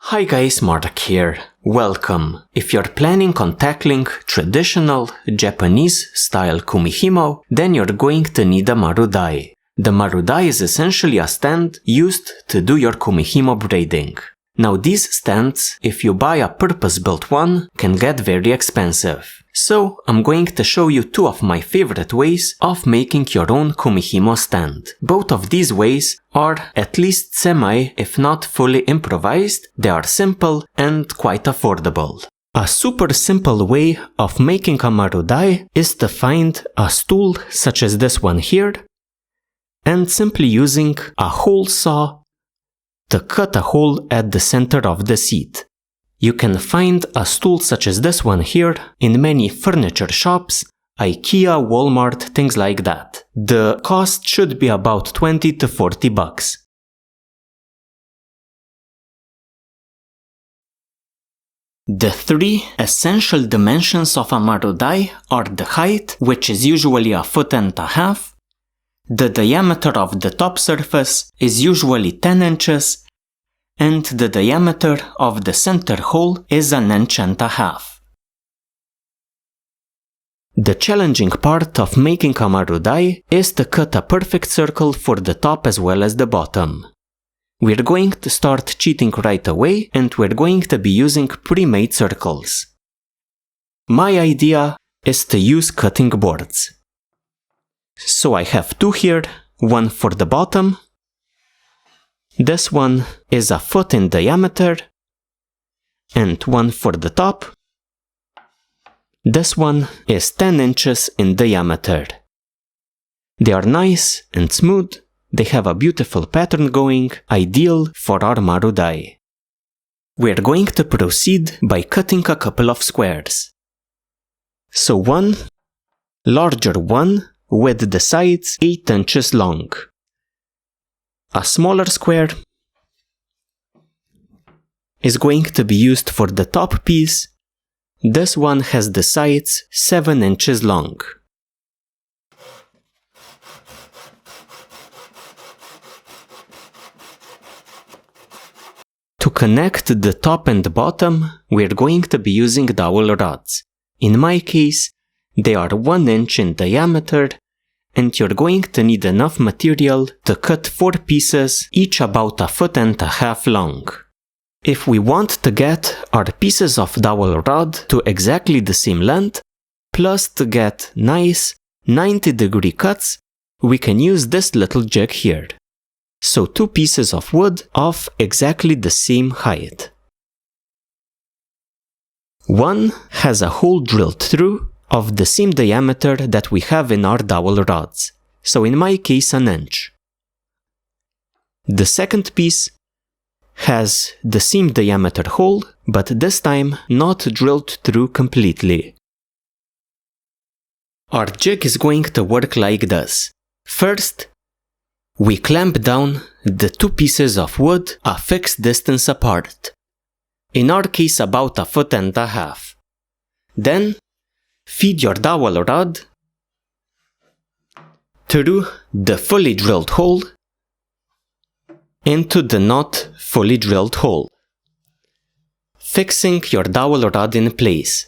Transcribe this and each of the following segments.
Hi guys, Marudai here. Welcome. If you're planning on tackling traditional Japanese style Kumihimo, then you're going to need a Marudai. The Marudai is essentially a stand used to do your Kumihimo braiding. Now these stands, if you buy a purpose-built one, can get very expensive. So I'm going to show you two of my favorite ways of making your own Kumihimo stand. Both of these ways are at least semi, if not fully improvised. They are simple and quite affordable. A super simple way of making a Marudai is to find a stool such as this one here and simply using a hole saw to cut a hole at the center of the seat. You can find a stool such as this one here in many furniture shops, IKEA, Walmart, things like that. The cost should be about 20 to 40 bucks. The three essential dimensions of a Marudai are the height, which is usually 1.5 feet, the diameter of the top surface is usually 10 inches, and the diameter of the center hole is 1.5 inches. The challenging part of making a Marudai is to cut a perfect circle for the top as well as the bottom. We're going to start cheating right away and we're going to be using pre-made circles. My idea is to use cutting boards. So I have two here, one for the bottom. This one is 1 foot in diameter, and one for the top. This one is 10 inches in diameter. They are nice and smooth, they have a beautiful pattern going, ideal for our Marudai. We're going to proceed by cutting a couple of squares. So one larger one with the sides 8 inches long. A smaller square is going to be used for the top piece. This one has the sides 7 inches long. To connect the top and the bottom, we're going to be using dowel rods. In my case, they are 1 inch in diameter, and you're going to need enough material to cut 4 pieces, each about 1.5 feet long. If we want to get our pieces of dowel rod to exactly the same length, plus to get nice 90-degree cuts, we can use this little jig here. So 2 pieces of wood of exactly the same height. One has a hole drilled through of the same diameter that we have in our dowel rods, so in my case 1 inch. The second piece has the same diameter hole, but this time not drilled through completely. Our jig is going to work like this. First, we clamp down the 2 pieces of wood a fixed distance apart, in our case about 1.5 feet. Then, feed your dowel rod through the fully drilled hole into the not fully drilled hole, fixing your dowel rod in place.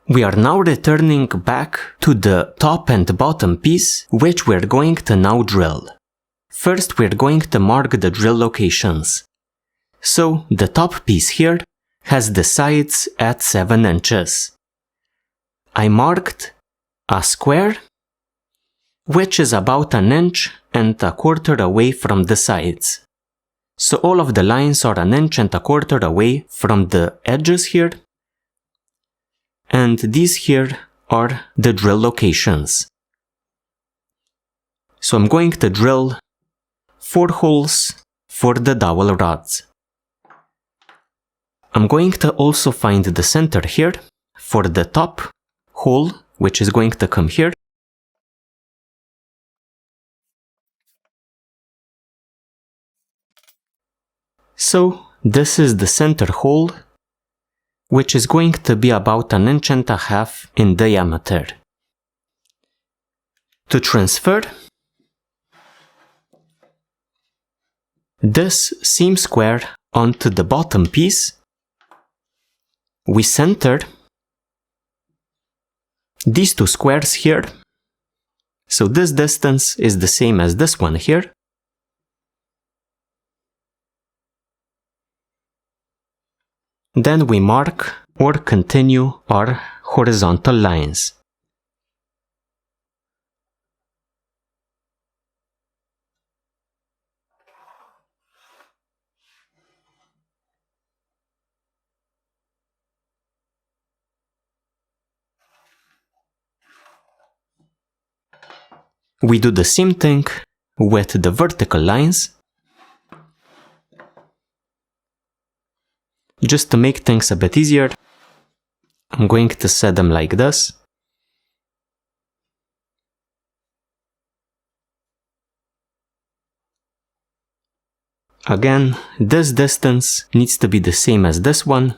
We are now returning back to the top and bottom piece, which we're going to now drill. First, we're going to mark the drill locations. So, the top piece here has the sides at 7 inches. I marked a square, which is about 1.25 inches away from the sides. So all of the lines are 1.25 inches away from the edges here. And these here are the drill locations. So I'm going to drill 4 holes for the dowel rods. I'm going to also find the center here for the top hole, which is going to come here. So this is the center hole, which is going to be about 1.5 inches in diameter. To transfer this seam square onto the bottom piece, we center these two squares here. So this distance is the same as this one here. Then we mark or continue our horizontal lines. We do the same thing with the vertical lines. Just to make things a bit easier, I'm going to set them like this. Again, this distance needs to be the same as this one.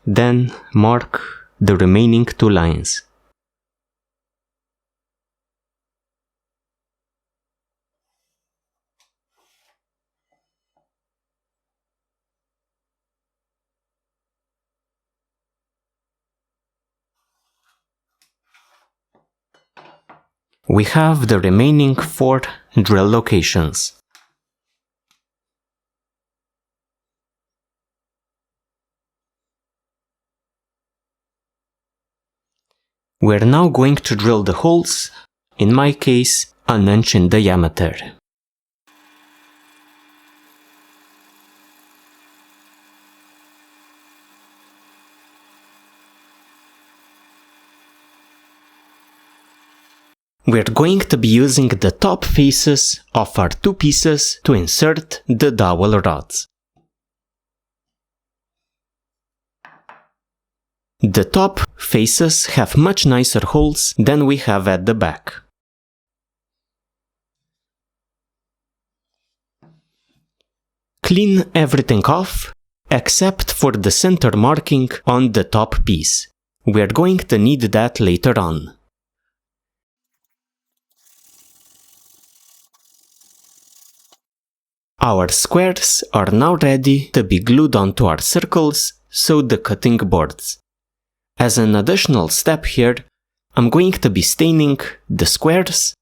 Then mark the remaining two lines. We have the remaining 4 drill locations. We're now going to drill the holes, in my case, 1 inch in diameter. We're going to be using the top faces of our two pieces to insert the dowel rods. The top faces have much nicer holes than we have at the back. Clean everything off except for the center marking on the top piece. We're going to need that later on. Our squares are now ready to be glued onto our circles, so the cutting boards. As an additional step here, I'm going to be staining the squares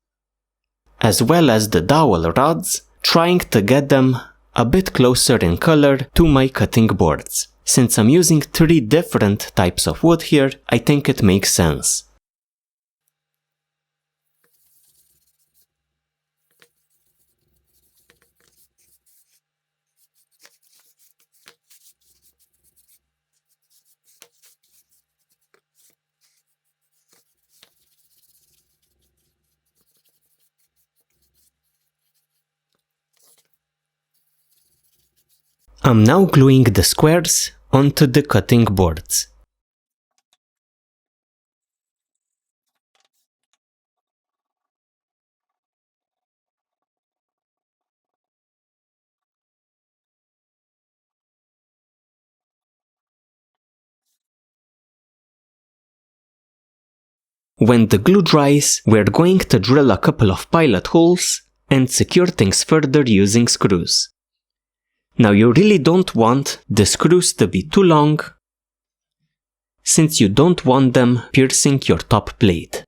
as well as the dowel rods, trying to get them a bit closer in color to my cutting boards. Since I'm using 3 different types of wood here, I think it makes sense. I'm now gluing the squares onto the cutting boards. When the glue dries, we're going to drill a couple of pilot holes and secure things further using screws. Now you really don't want the screws to be too long, since you don't want them piercing your top plate.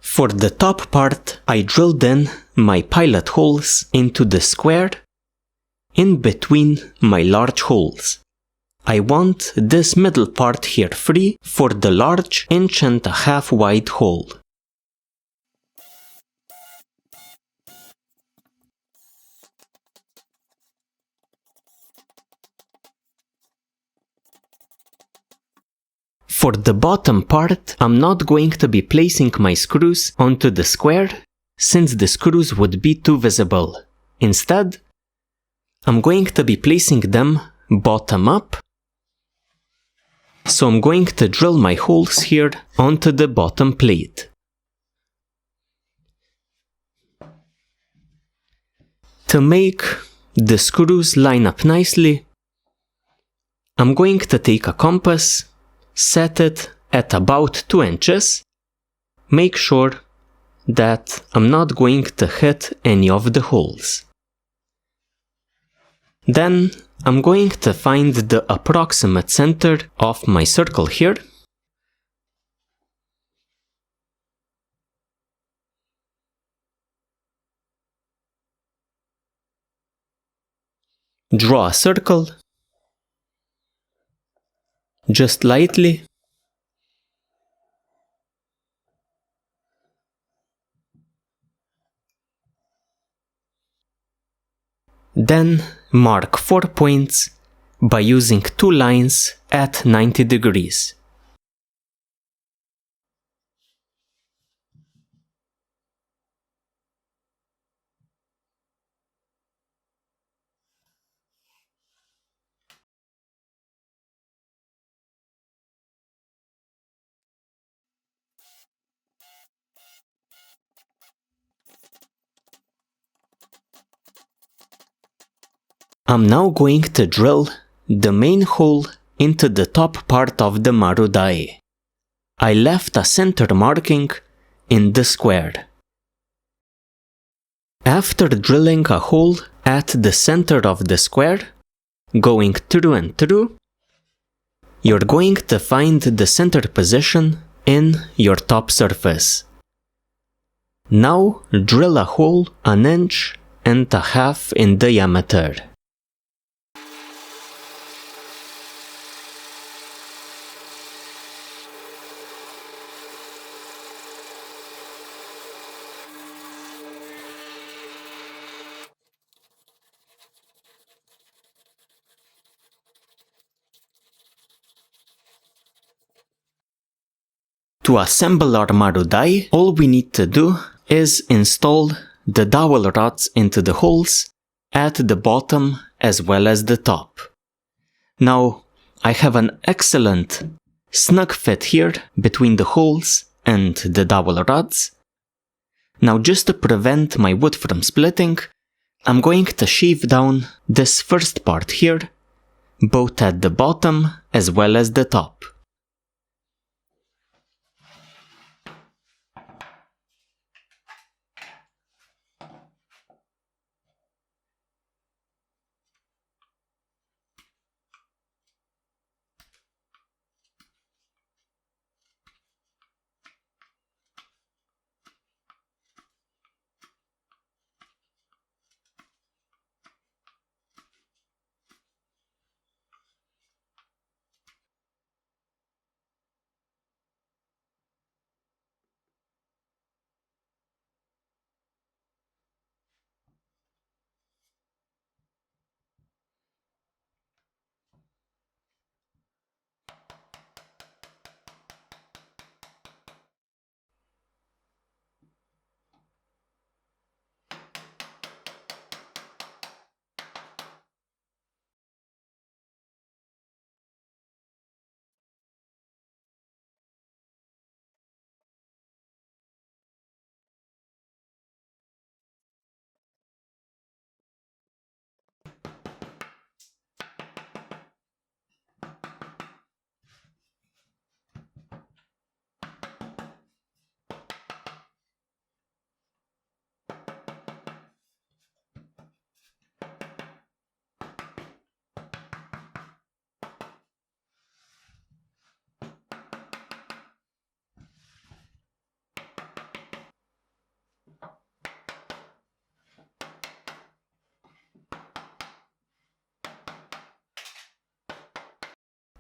For the top part, I drilled in my pilot holes into the square in between my large holes. I want this middle part here free for the large 1.5 inch wide hole. For the bottom part, I'm not going to be placing my screws onto the square, since the screws would be too visible. Instead, I'm going to be placing them bottom up. So I'm going to drill my holes here onto the bottom plate. To make the screws line up nicely, I'm going to take a compass, set it at about 2 inches. Make sure that I'm not going to hit any of the holes. Then I'm going to find the approximate center of my circle here. Draw a circle, just lightly. Then mark 4 points by using 2 lines at 90 degrees. I'm now going to drill the main hole into the top part of the Marudai. I left a center marking in the square. After drilling a hole at the center of the square, going through and through, you're going to find the center position in your top surface. Now drill a hole 1.5 inches in diameter. To assemble our Marudai, all we need to do is install the dowel rods into the holes at the bottom as well as the top. Now, I have an excellent snug fit here between the holes and the dowel rods. Now, just to prevent my wood from splitting, I'm going to shave down this first part here, both at the bottom as well as the top.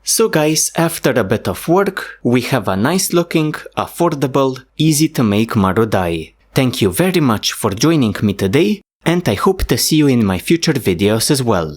So guys, after a bit of work, we have a nice looking, affordable, easy to make Marudai. Thank you very much for joining me today, and I hope to see you in my future videos as well.